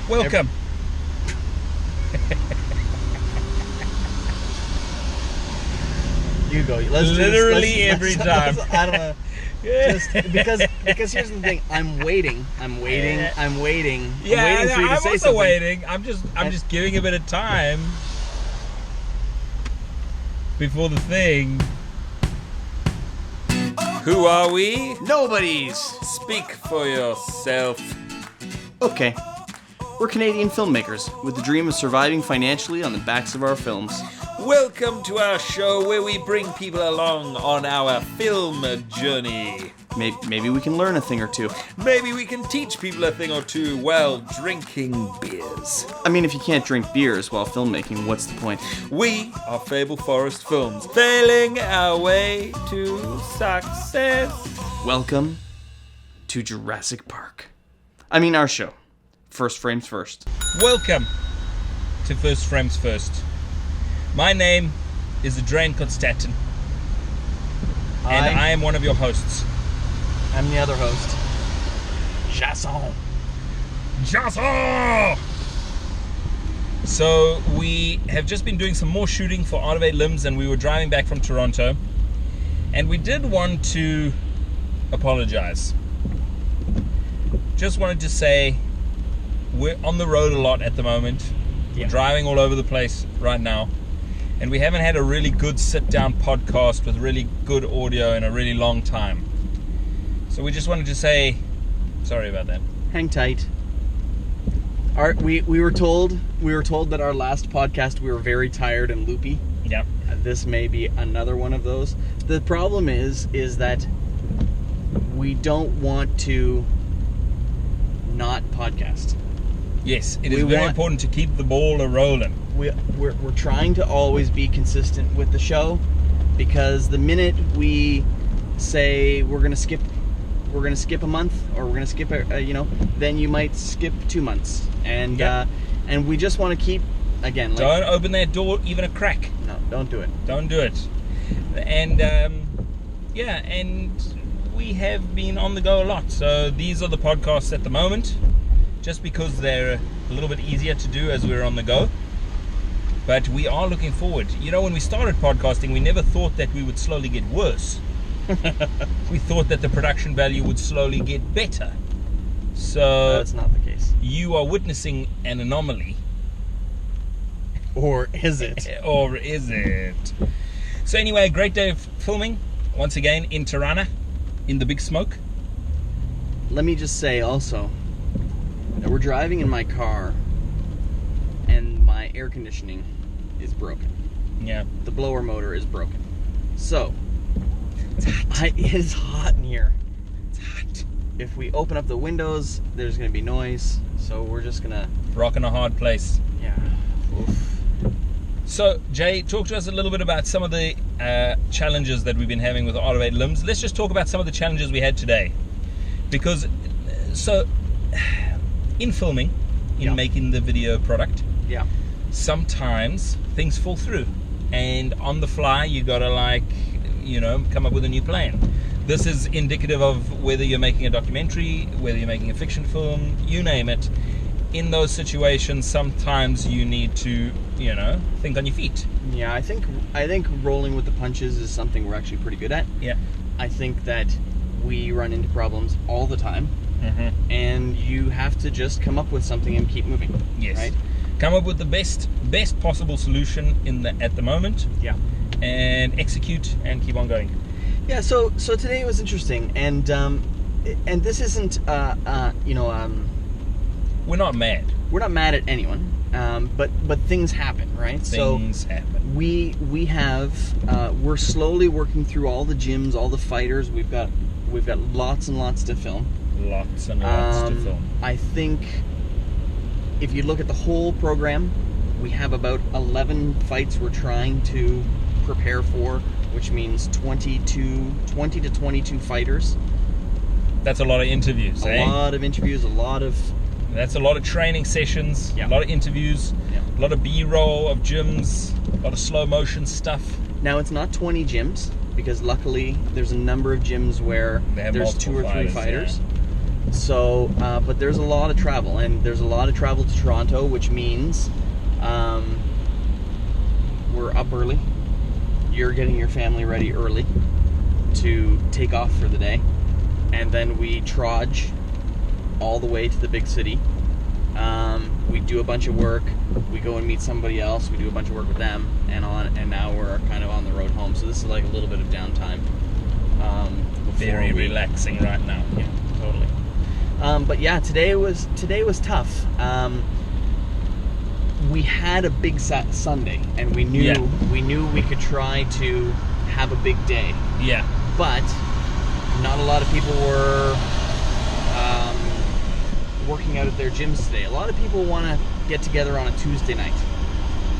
Welcome. You go. Let's Literally every time. I don't know. Just because here's the thing. I'm waiting. Yeah, I'm waiting for you to I'm say also something. waiting. I'm just giving a bit of time before the thing. Who are we? Nobody's. Speak for yourself. Okay. We're Canadian filmmakers with the dream of surviving financially on the backs of our films. Welcome to our show where we bring people along on our film journey. Maybe we can learn a thing or two. Maybe we can teach people a thing or two while drinking beers. I mean, if you can't drink beers while filmmaking, what's the point? We are Fable Forest Films, failing our way to success. Welcome to Jurassic Park. I mean, our show. First Frames First. Welcome to First Frames First. My name is Adrian and I am one of your hosts. I'm the other host. Jason. So we have just been doing some more shooting for Art of Eight Limbs, and we were driving back from Toronto, and we did want to apologize. Just wanted to say we're on the road a lot at the moment. Yeah. We're driving all over the place right now, and we haven't had a really good sit-down podcast with really good audio in a really long time. So we just wanted to say sorry about that. Hang tight. We were told that our last podcast we were very tired and loopy. Yeah. This may be another one of those. The problem is that we don't want to not podcast. Yes, it is very important to keep the ball a-rolling. We're trying to always be consistent with the show, because the minute we say we're gonna skip a month, or we're gonna skip then you might skip 2 months, and we just want to keep, again, like, don't open that door even a crack. No, don't do it. Don't do it. And and we have been on the go a lot. So these are the podcasts at the moment, just because they're a little bit easier to do as we're on the go. But we are looking forward. You know, when we started podcasting, we never thought that we would slowly get worse. We thought that the production value would slowly get better. So that's not the case. You are witnessing an anomaly. Or is it? Or is it? So anyway, a great day of filming, once again, in Tirana, in the Big Smoke. Let me just say also that we're driving in my car, and my air conditioning is broken. Yeah. The blower motor is broken. So, it is hot in here. It's hot. If we open up the windows, there's going to be noise. So we're just going to... Rocking a hard place. Yeah. Oof. So, Jay, talk to us a little bit about some of the challenges that we've been having with Art of Eight Limbs. Let's just talk about some of the challenges we had today. Because, in filming, in making the video product, sometimes things fall through. And on the fly, you got to, come up with a new plan. This is indicative of whether you're making a documentary, whether you're making a fiction film, you name it. In those situations, sometimes you need to, think on your feet. Yeah, I think rolling with the punches is something we're actually pretty good at. Yeah. I think that we run into problems all the time, and you have to just come up with something and keep moving. Yes. Right? Come up with the best possible solution at the moment. Yeah. And execute and keep on going. Yeah. So today was interesting, and this isn't we're not mad. We're not mad at anyone, but things happen, right? Things happen. We're slowly working through all the gyms, all the fighters. We've got lots and lots to film. Lots and lots to film. I think if you look at the whole program, we have about 11 fights we're trying to prepare for, which means 20 to 22 fighters. That's a lot of interviews, A lot of interviews, That's a lot of training sessions, a lot of interviews, a lot of B-roll of gyms, a lot of slow motion stuff. Now, it's not 20 gyms, because luckily there's a number of gyms where there's 2 or 3 fighters. So, but there's a lot of travel, and there's a lot of travel to Toronto, which means we're up early. You're getting your family ready early to take off for the day, and then we trudge all the way to the big city. We do a bunch of work, we go and meet somebody else, we do a bunch of work with them, and now we're kind of on the road home. So this is like a little bit of downtime. Very relaxing right now. Yeah, totally. But yeah, today was tough. We had a big Sunday, and we knew we could try to have a big day. Yeah. But not a lot of people were working out at their gyms today. A lot of people want to get together on a Tuesday night.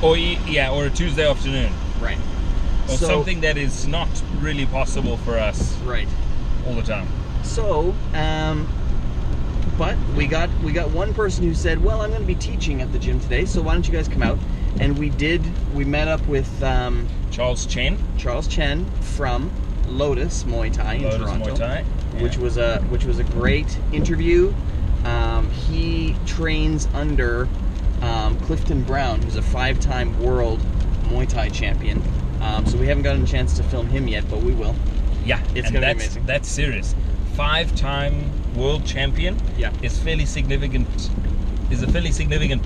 Or a Tuesday afternoon. Right. Or something that is not really possible for us. Right. All the time. So, but we got one person who said, well, I'm going to be teaching at the gym today, so why don't you guys come out? And we met up with Charles Chen from Lotus Muay Thai in Toronto, Muay Thai. Yeah. which was a great interview. He trains under Clifton Brown, who's a 5-time world Muay Thai champion. So we haven't gotten a chance to film him yet, but we will. Yeah, it's going to be amazing. That's serious. 5-time world champion. Yeah. Is a fairly significant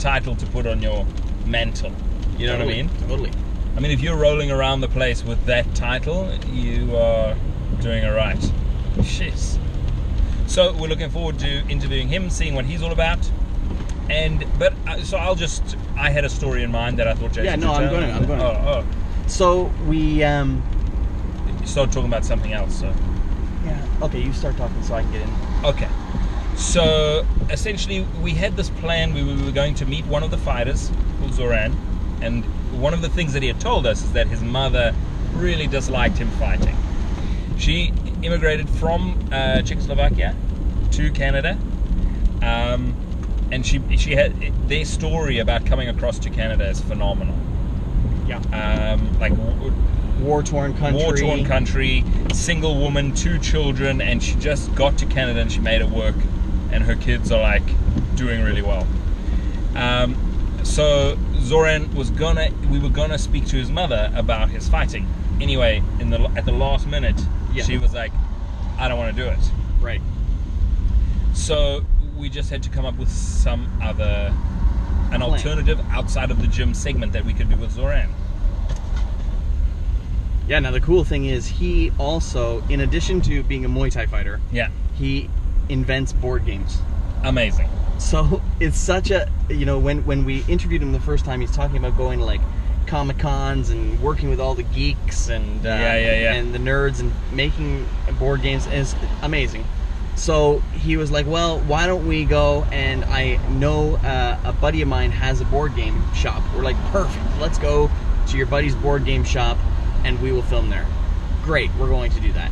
title to put on your mantle. You know what I mean? Totally. I mean, if you're rolling around the place with that title, you are doing it right. Shit. So we're looking forward to interviewing him, seeing what he's all about. I had a story in mind that I thought Jason should tell. I'm going to. Oh. So we You started talking about something else, so. Yeah. Okay, you start talking so I can get in. Okay. So essentially, we had this plan. We were going to meet one of the fighters, called Zoran, and one of the things that he had told us is that his mother really disliked him fighting. She immigrated from Czechoslovakia to Canada, and she had their story about coming across to Canada is phenomenal. Yeah. War-torn country, single woman, 2 children, and she just got to Canada and she made it work, and her kids are like doing really well. So Zoran we were gonna speak to his mother about his fighting. Anyway, at the last minute, she was like, I don't want to do it. Right. So we just had to come up with an alternative outside of the gym segment that we could do with Zoran. Yeah, now the cool thing is he also, in addition to being a Muay Thai fighter, he invents board games. Amazing. So it's such a, when we interviewed him the first time, he's talking about going to like Comic-Cons and working with all the geeks and and the nerds and making board games is amazing. So he was like, well, why don't we go, and I know a buddy of mine has a board game shop. We're like, perfect, let's go to your buddy's board game shop and we will film there. Great, we're going to do that.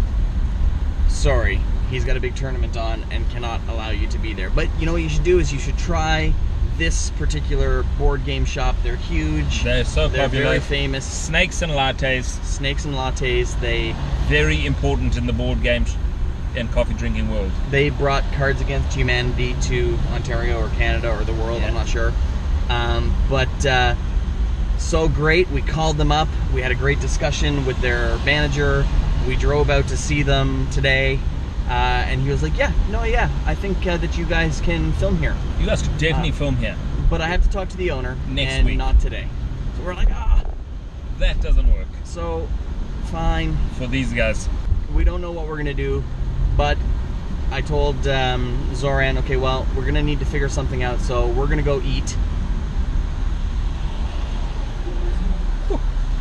Sorry, he's got a big tournament on and cannot allow you to be there. But you know what you should do is you should try this particular board game shop. They're huge. They're so popular. They're very famous. Snakes and lattes. They very important in the board games and coffee drinking world. They brought Cards Against Humanity to Ontario or Canada or the world. I'm not sure. But so great. We called them up. We had a great discussion with their manager. We drove out to see them today. And he was like, I think that you guys can film here. You guys could definitely film here. But I have to talk to the owner next week. Not today. So we're like, that doesn't work. So, fine. For these guys. We don't know what we're going to do, but I told Zoran, okay, well, we're going to need to figure something out, so we're going to go eat.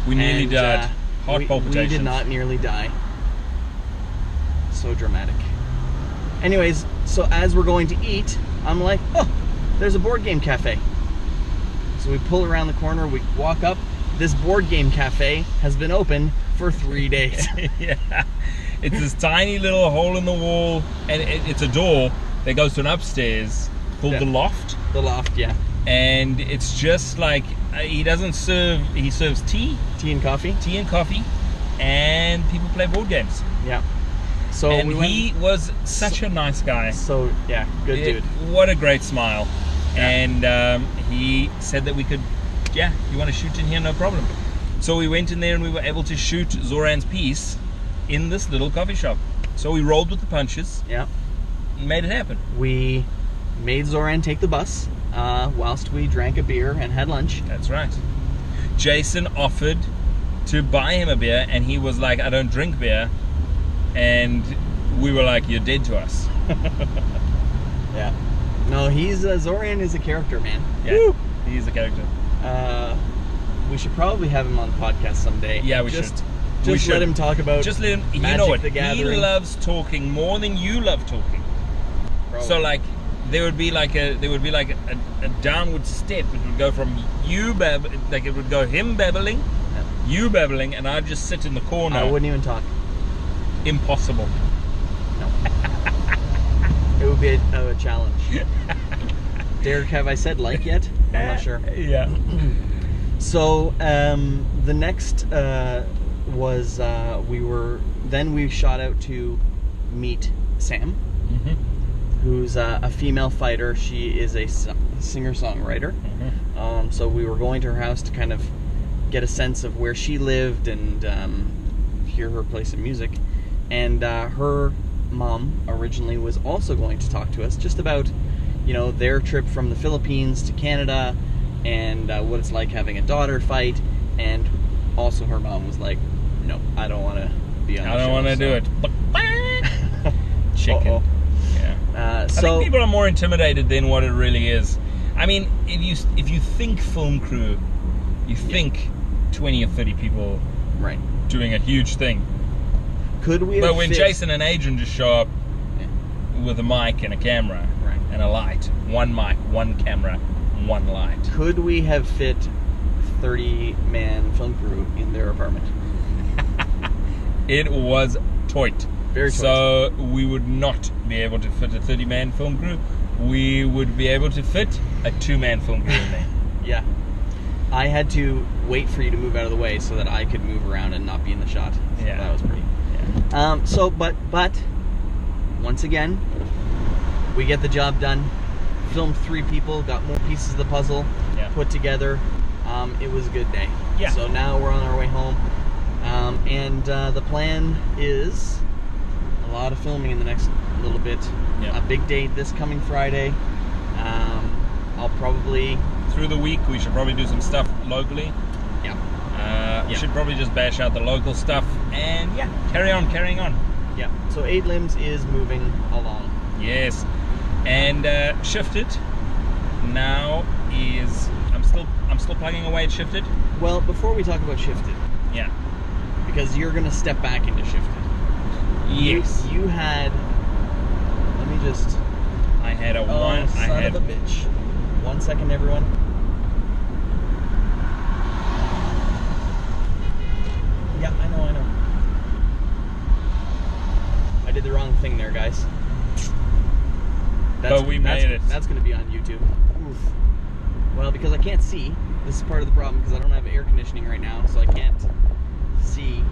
We nearly died. Heart palpitations. We did not nearly die. So dramatic. Anyways, so as we're going to eat, I'm like, there's a board game cafe. So we pull around the corner, we walk up. This board game cafe has been open for 3 days. Yeah. It's this tiny little hole in the wall, and it's a door that goes to an upstairs called the Loft. The Loft, yeah. And it's just like, he serves tea. Tea and coffee. And people play board games. Yeah. So and we he was such a nice guy. So yeah, good dude. What a great smile. Yeah. And he said that we could, you want to shoot in here, no problem. So we went in there and we were able to shoot Zoran's piece in this little coffee shop. So we rolled with the punches. Yeah. And made it happen. We made Zoran take the bus whilst we drank a beer and had lunch. That's right. Jason offered to buy him a beer, and he was like, I don't drink beer. And we were like, you're dead to us. Yeah. No, Zoran is a character, man. Yeah, Woo! he's a character. We should probably have him on the podcast someday. Yeah, we just, should. Just let him talk about Just let him, you Magic know what, the he Gathering. loves talking more than you love talking. Probably. So like, there would be like a downward step. It would go from you it would go him babbling, you babbling, and I'd just sit in the corner. I wouldn't even talk. Impossible. No. It would be a challenge. Derek, have I said like yet? I'm not sure. Yeah. So the next was we shot out to meet Sam, who's a female fighter. She is a singer-songwriter. So we were going to her house to kind of get a sense of where she lived and hear her play some music. And her mom originally was also going to talk to us just about, their trip from the Philippines to Canada and what it's like having a daughter fight. And also her mom was like, no, I don't want to be on the show. I don't want to do it. Chicken. Uh-oh. Yeah. I think people are more intimidated than what it really is. I mean, if you think film crew, you think 20 or 30 people right doing a huge thing. Could we? But when Jason and Adrian just show up with a mic and a camera and a light, one mic, one camera, one light. Could we have fit 30-man film crew in their apartment? It was tight. Very tight. So we would not be able to fit a 30-man film crew. We would be able to fit a 2-man film crew in there. Yeah. I had to wait for you to move out of the way so that I could move around and not be in the shot. So Yeah. that was pretty. Yeah. But once again, we get the job done. Filmed 3 people, got more pieces of the puzzle put together. It was a good day. Yeah. So now we're on our way home. And the plan is a lot of filming in the next little bit. Yeah. A big date this coming Friday. I'll probably... Through the week, we should probably do some stuff locally. Yeah. We should probably just bash out the local stuff and carrying on. Yeah. So 8 Limbs is moving along. Yes. And Shifted now is I'm still plugging away at Shifted. Well, before we talk about Shifted, Yeah. because you're gonna step back into Shifted. Yes. You had. Let me just. I had a Oh, one. son I had of a bitch. 1 second, everyone. Yeah, I know. I did the wrong thing there, guys. But we made it. That's going to be on YouTube. Oof. Well, because I can't see. This is part of the problem because I don't have air conditioning right now, so I can't see.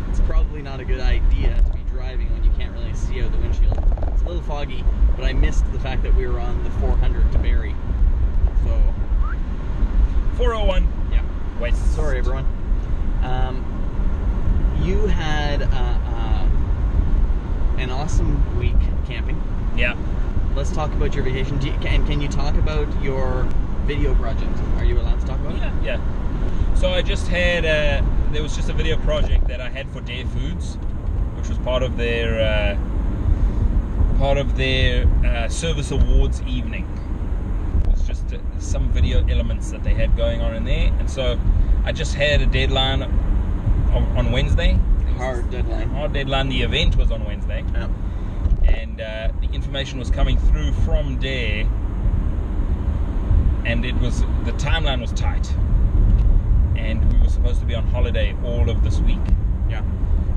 It's probably not a good idea to be driving when you can't really see out the windshield. It's a little foggy, but I missed the fact that we were on the 400 to Barrie. So 401. yeah. Wait. Sorry, everyone. You had an awesome week camping. Yeah. Let's talk about your vacation. Can you talk about your video project? Are you allowed to talk about it? Yeah. So I just had there was just a video project that I had for Dare Foods, which was part of their service awards evening. It was just some video elements that they had going on in there, and so I just had a deadline on Wednesday. Hard deadline. Hard deadline. The event was on Wednesday. Yeah. And the information was coming through from Dare, and the timeline was tight, and we were supposed to be on holiday all of this week. Yeah.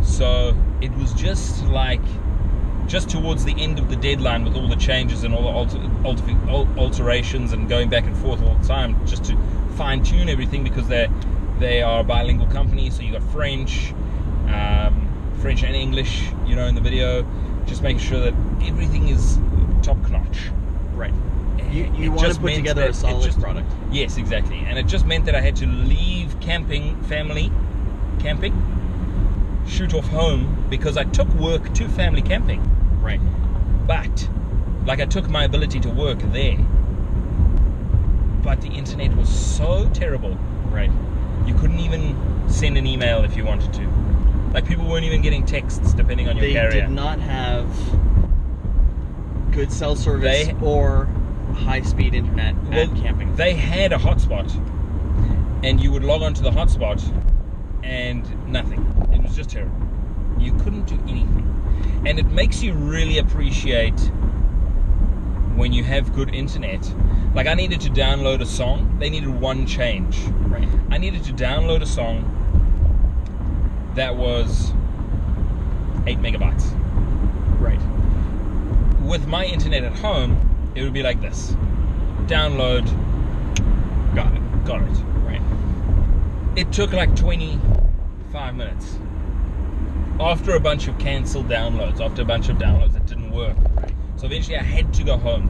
So it was just towards the end of the deadline, with all the changes and all the alterations and going back and forth all the time, just to fine tune everything, because they are a bilingual company. So you got French, French and English, in the video, just making sure that everything is top notch. Right. You want to put together a solid product. Yes, exactly. And it just meant that I had to leave family camping, shoot off home, because I took work to family camping. Right. But, I took my ability to work there. But the internet was so terrible. Right. You couldn't even send an email if you wanted to. People weren't even getting texts depending on your carrier. They did not have good cell service or high-speed internet at camping. They had a hotspot, and you would log onto the hotspot, and nothing. It was just terrible. You couldn't do anything. And it makes you really appreciate when you have good internet. I needed to download a song. They needed one change. Right. I needed to download a song that was 8 megabytes. Right. With my internet at home, it would be like this. Download. Got it. Right. It took 25 minutes. After a bunch of cancelled downloads, after a bunch of downloads that didn't work. Right. So eventually I had to go home.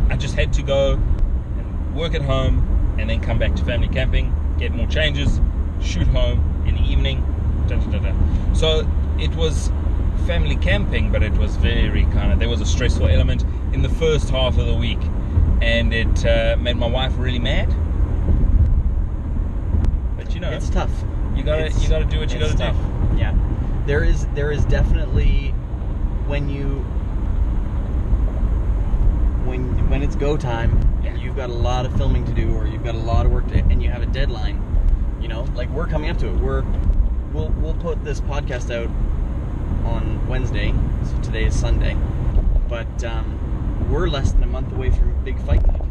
I just had to go and work at home and then come back to family camping, get more changes, shoot home in the evening. So it was family camping, but it was very there was a stressful element in the first half of the week, and it made my wife really mad. But it's tough. You gotta do what you gotta do. Yeah, there is definitely when it's go time, and you've got a lot of filming to do, or you've got a lot of work to, and you have a deadline. We're coming up to it. We'll put this podcast out on Wednesday, so today is Sunday, but we're less than a month away from big fight night,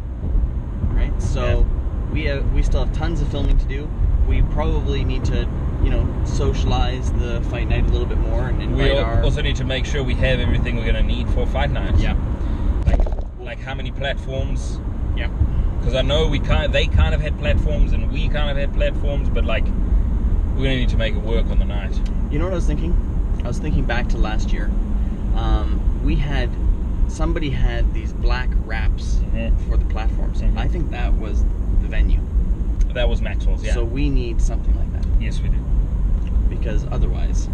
right? So we still have tons of filming to do. We probably need to socialize the fight night a little bit more, and invite also need to make sure we have everything we're going to need for fight night. Yeah. Like how many platforms? Yeah. Because I know they kind of had platforms and we kind of had platforms, but we're going to need to make it work on the night. You know what I was thinking? I was thinking back to last year. Somebody had these black wraps for the platforms. Mm-hmm. I think that was the venue. That was Maxwell's, yeah. So we need something like that. Yes, we do. Because otherwise,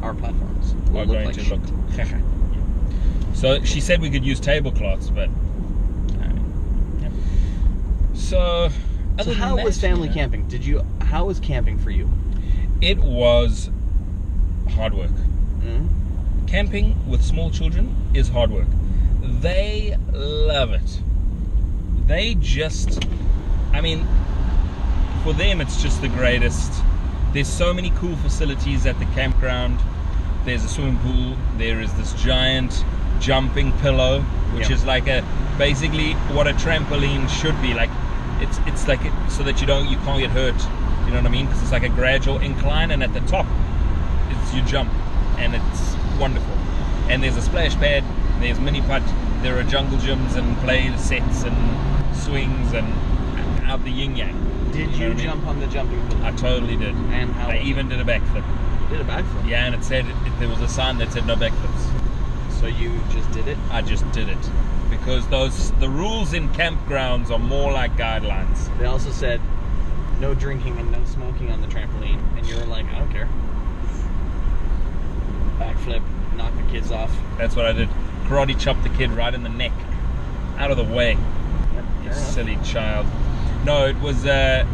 our platforms will look like shit. So she said we could use tablecloths, but So how was family camping? How was camping for you? It was hard work. Mm-hmm. Camping with small children is hard work. They love it. They just, for them it's just the greatest. There's so many cool facilities at the campground. There's a swimming pool. There is this giant jumping pillow, which is basically what a trampoline should be. It's like so that you can't get hurt. You know what I mean? Because it's like a gradual incline, and at the top, it's you jump, and it's wonderful. And there's a splash pad. There's mini putt. There are jungle gyms and play sets and swings and out the yin yang. Did you jump on the jumping pool? I totally did. And how? I even did a backflip. You did a backflip? Yeah, and it said there was a sign that said no backflips. So you just did it? I just did it. Because the rules in campgrounds are more like guidelines. They also said no drinking and no smoking on the trampoline, and you were like, I don't care. Backflip, knock the kids off. That's what I did. Karate chopped the kid right in the neck. Out of the way. Yep, You silly child. No, it was it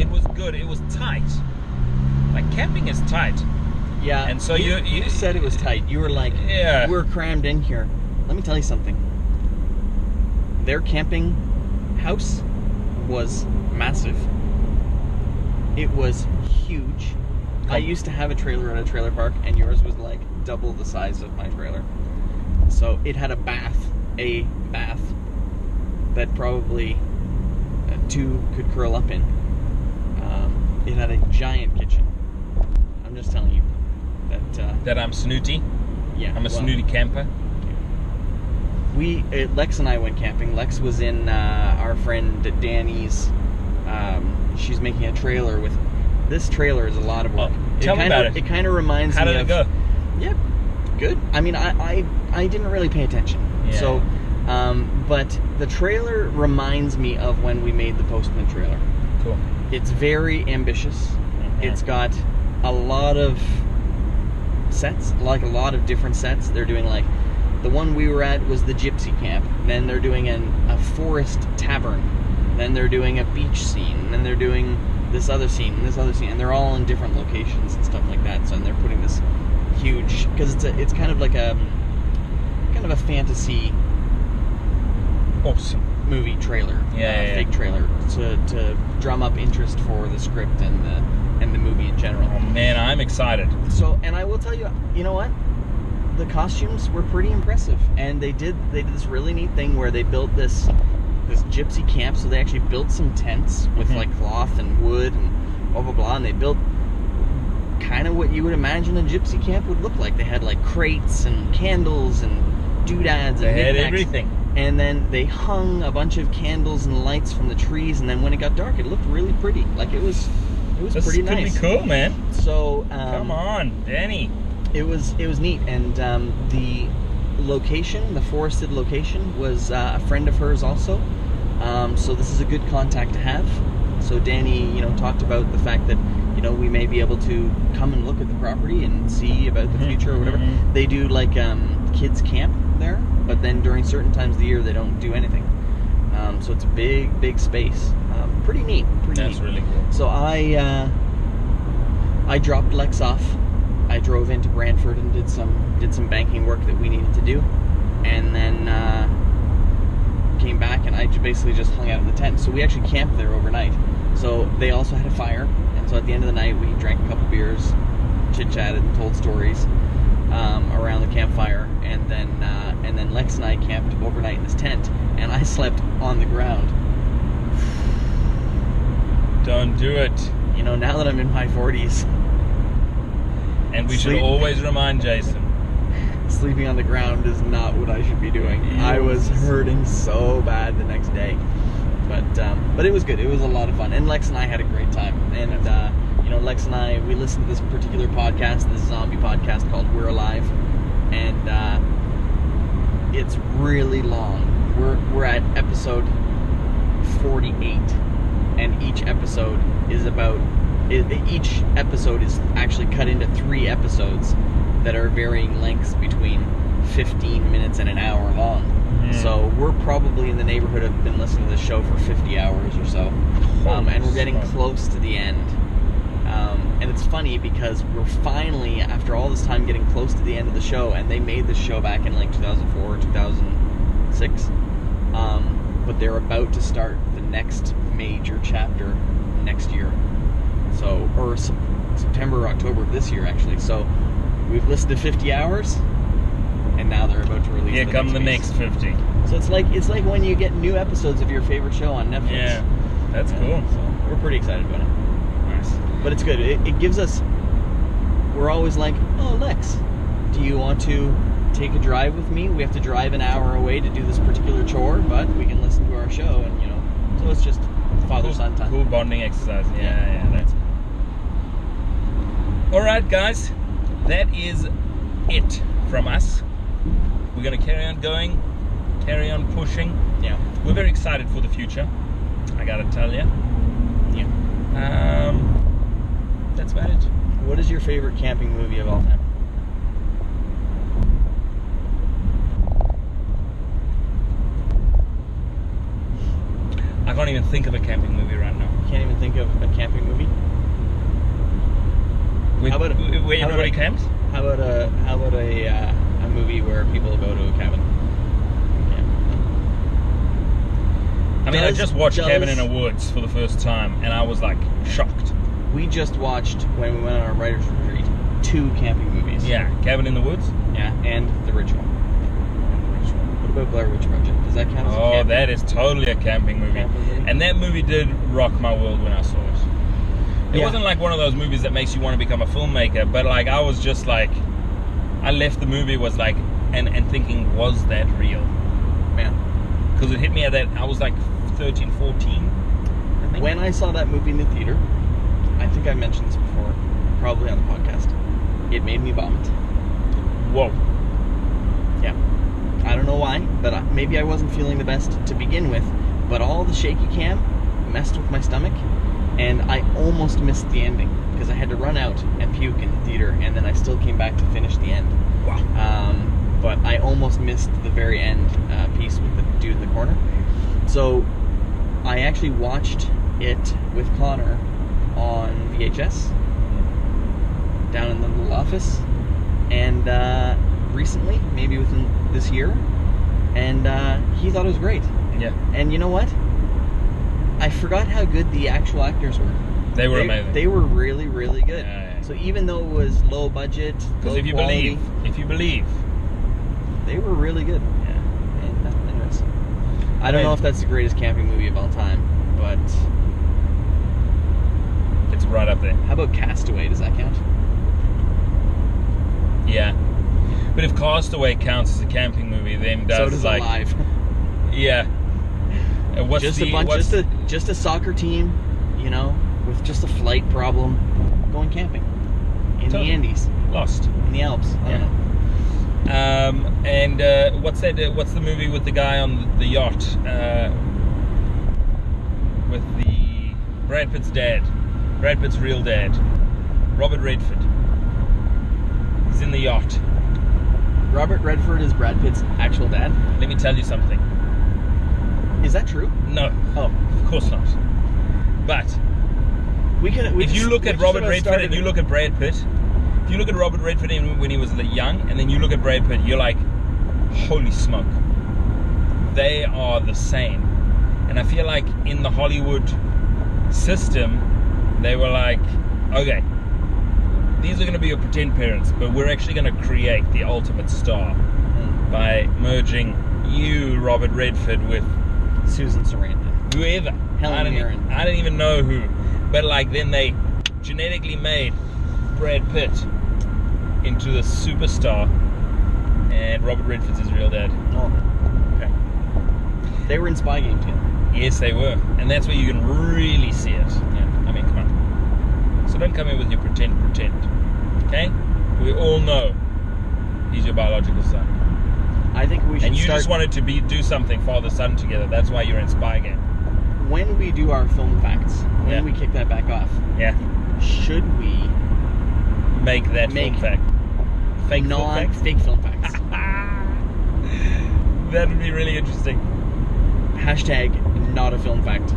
was good. It was tight. Camping is tight. Yeah, and so you said it was tight. You were like, we're crammed in here. Let me tell you something. Their camping house was massive. It was huge. I used to have a trailer at a trailer park, and yours was double the size of my trailer. So it had a bath that probably two could curl up in. It had a giant kitchen. I'm just telling you. That I'm snooty. Yeah, I'm a snooty camper. Lex and I went camping. Lex was in our friend Danny's. She's making a trailer with this trailer is a lot of work. Tell me about it. It kind of reminds How me did of... it go? Yeah, good. I mean, I didn't really pay attention. Yeah. So, but the trailer reminds me of when we made the Postman trailer. Cool. It's very ambitious. It's got a lot of sets, like a lot of different sets. They're doing like, the one we were at was the gypsy camp. Then they're doing a forest tavern. Then they're doing a beach scene. And then they're doing this other scene and this other scene. And they're all in different locations and stuff like that. So and they're putting this huge, because it's kind of like a fantasy Awesome. movie trailer, fake trailer to drum up interest for the script and the movie in general. Oh man, I'm excited. So, and I will tell you, you know what? The costumes were pretty impressive, and they did this really neat thing where they built this gypsy camp. So they actually built some tents with like cloth and wood and blah blah blah, and they built kind of what you would imagine a gypsy camp would look like. They had like crates and candles and doodads and They had knickknacks. everything. And then they hung a bunch of candles and lights from the trees, and then when it got dark, it looked really pretty. Like it was pretty nice. This could be cool, man. So Come on, Danny. it was neat, and the location, the forested location, was a friend of hers also. So this is a good contact to have. So Danny, talked about the fact that we may be able to come and look at the property and see about the future or whatever. They do like kids camp there, but then during certain times of the year they don't do anything. So it's a big space. Pretty neat. That's really cool. So I dropped Lex off. I drove into Brantford and did some banking work that we needed to do, and then came back, and I basically just hung out in the tent. So we actually camped there overnight. So they also had a fire, and so at the end of the night we drank a couple beers, chit-chatted and told stories around the campfire, and then Lex and I camped overnight in this tent, and I slept on the ground. Don't do it. Now that I'm in my 40s, And we should always remind Jason. sleeping on the ground is not what I should be doing. I was hurting so bad the next day, but it was good. It was a lot of fun, and Lex and I had a great time. And Lex and I, we listened to this particular podcast, this zombie podcast called We're Alive, and it's really long. We're at episode 48, and each episode is each episode is actually cut into 3 episodes that are varying lengths between 15 minutes and an hour long. So we're probably in the neighborhood of been listening to this show for 50 hours or so, and we're getting close to the end. And it's funny because we're finally, after all this time, getting close to the end of the show, and they made this show back in like 2004 or 2006, but they're about to start the next major chapter next year. So, or September or October of this year, actually. So we've listened to 50 hours, and now they're about to release. Here come the next 50. So it's like when you get new episodes of your favorite show on Netflix. Yeah, that's cool. So we're pretty excited about it. Nice. But it's good. It gives us. We're always like, oh, Lex, do you want to take a drive with me? We have to drive an hour away to do this particular chore, but we can listen to our show, and so it's just father-son time. Cool bonding exercise. Yeah, that's cool. All right, guys, that is it from us. We're going to carry on going, carry on pushing. Yeah. We're very excited for the future, I got to tell you. Yeah. That's about it. What is your favorite camping movie of all time? I can't even think of a camping movie right now. Can't even think of a camping movie. Where everybody camps? How about a movie where people go to a cabin? I mean, I just watched Cabin in the Woods for the first time, and I was like shocked. We just watched, when we went on our writer's retreat, 2 camping movies. Yeah, Cabin in the Woods. Yeah, and The Ritual. What about Blair Witch Project? Does that count as a camping? That is totally a camping movie. And that movie did rock my world when I saw it. It wasn't like one of those movies that makes you want to become a filmmaker, but like I was just like, I left the movie was like, and thinking, was that real? Yeah. Because it hit me at that, I was like 13, 14. I think. When I saw that movie in the theater, I think I mentioned this before, probably on the podcast. It made me vomit. Whoa. Yeah. I don't know why, but maybe I wasn't feeling the best to begin with, but all the shaky cam messed with my stomach, and I almost missed the ending because I had to run out and puke in the theater, and then I still came back to finish the end. Wow. But I almost missed the very end piece with the dude in the corner. So I actually watched it with Connor on VHS down in the little office, and recently, maybe within this year, and he thought it was great. Yeah. And you know what? I forgot how good the actual actors were. They were amazing. They were really, really good. Yeah. So even though it was low budget, Because low if you quality, believe, they were really good. yeah. And anyways, I don't know if that's the greatest camping movie of all time, but It's right up there. how about Castaway? Does that count? Yeah. But if Castaway counts as a camping movie, then does So does like Alive. yeah. And what's just the a bunch, what's just a soccer team, you know, with just a flight problem, going camping in Totally. the Andes, Lost? in the Alps. I don't know. And what's that? What's the movie with the guy on the yacht? With the Brad Pitt's dad, Brad Pitt's real dad, Robert Redford. He's in the yacht. Robert Redford is Brad Pitt's actual dad. Let me tell you something. Is that true? No, Oh, of course not. But if you look at Robert Redford and you look at Brad Pitt, if you look at Robert Redford when he was young, and then you look at Brad Pitt, you're like, holy smoke. They are the same. And I feel like in the Hollywood system, they were like, okay, these are going to be your pretend parents, but we're actually going to create the ultimate star by merging you, Robert Redford, with Susan Sarandon, whoever. Helen Mirren. I don't even know who. But like then they genetically made Brad Pitt into the superstar, and Robert Redford's his real dad. Oh, okay. They were in Spy Game together. Yes, they were. And that's where you can really see it. Yeah. I mean, come on. So don't come in with your pretend. Okay? We all know he's your biological son. I think we should And you start, just wanted to do something father-son together. That's why you're in Spy Game. when we do our film facts, when Yeah. we kick that back off, Yeah. should we Make that film fact. Fake film fact. fake film facts? That would be really interesting. Hashtag not a film fact.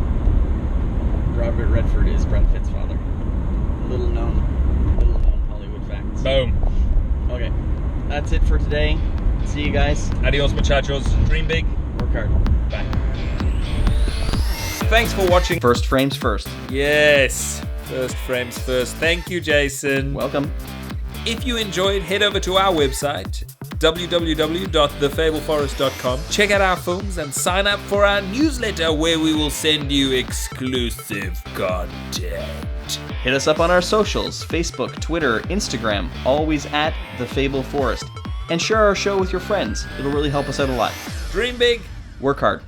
Robert Redford is Brad Pitt's father. Little known Hollywood facts. Boom. Okay, that's it for today. See you guys. Adios, muchachos. Dream big. Work hard. Bye. Thanks for watching. First frames first. Yes. First frames first. Thank you, Jason. Welcome. If you enjoyed, head over to our website, www.thefableforest.com. Check out our films and sign up for our newsletter where we will send you exclusive content. Hit us up on our socials, Facebook, Twitter, Instagram, always at The Fable Forest. And share our show with your friends. It'll really help us out a lot. Dream big. Work hard.